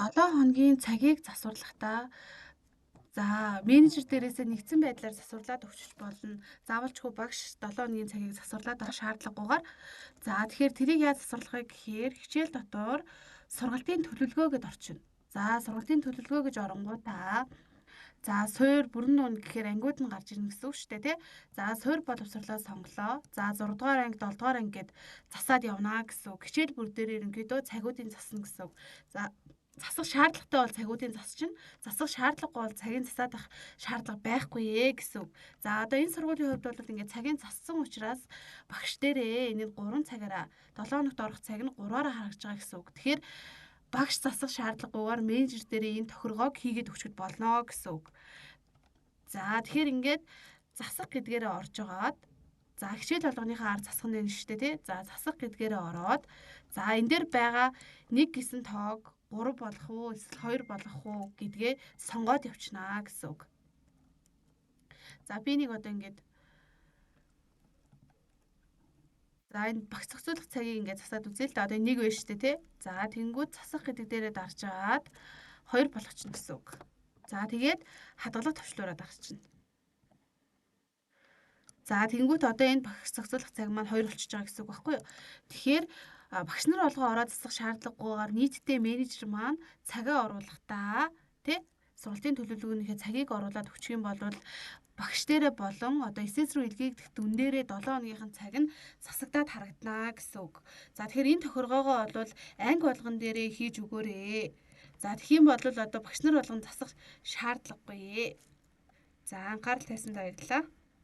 7 хоногийн цагийг засварлахдаа менежер дээрээсээ нэгдсэн байдлаар засварлаад өгч болно. Заавалчгүй багш 7 хоногийн цагийг засварлаад авах шаардлагагүйгээр тэгэхээр тэрийг яаж засварлахыг гэхээр хичээл дотор сургалтын төлөвлөгөө гэдээ орчино. Сургалтын төлөвлөгөө гэж оронгуудаа суур бүрэн нүүн гэхээр ангиуд нь гарч ирнэ гэсэн үг шүү дээ, тий. Суур боловсролоо сонголоо. 6 дугаар анги, 7 дугаар ангид засаад явна гэсэн үг. Хичээл бүр дээр ерөнхийдөө цагуудын засна гэсэн үг. Засах шаардлагатай бол цагуудын засчихна. Засах шаардлагагүй бол цагийн засаад ах шаардлага байхгүй гэсэн үг. Одоо энэ сургуулийн хувьд бол ингээд цагийн зассан учраас багш дээрээ энийг 3 цагаараа 7 хоногт орох цаг нь 3-аараа харагдаж байгаа гэсэн үг. Тэгэхээр багш засах шаардлагагүйгээр менежер дээрээ энэ тохиргоог хийгээд өгчөд болно гэсэн үг. Тэгэхээр ингээд засах гэдгээрээ орж агаад хичээл болгоныхаа ард засах нь байна шүү дээ, тий. Засах гэдгээрээ ороод энэ дээр байгаа нэг гэсэн тоог 3 болох уу эсвэл 2 болох уу гэдгээ сонгоод явчихнаа гэсэн үг. Би нэг одоо ингээд энэ багц зохицуулах цагийг ингээд засаад үзье л да. Одоо нэг байна шүү дээ, тий. Тэнгүүд засах гэдэг дээрээ дарж агаад 2 болгочихно гэсэн үг. Тэгээд хадгалах төвчлөөрөө дарчихна. Тэнгүүт одоо энэ багц зохицуулах цаг маань 2 болчихж байгаа гэсэн үг байхгүй юу? Тэгэхээр багш нар олгоо ороод засах шаардлагагүйгээр нийтдээ менежер маань цагаа оруулахдаа тий сургалтын төлөвлөгөөнийхөө цагийг оруулаад өгчих юм бол багш дээрээ болон одоо эсэс рүү илгээгдэх дүн дээрээ 7 хоногийнхан цаг нь засагдаад харагданаа гэсэн үг. Тэгэхээр энэ тохиргоогоо бол анги болгон дээрээ хийж өгөөрэй. Тэгэх юм бол одоо багш нар болгон засах шаардлагагүй. Анхаарал тавьсанд баярлалаа.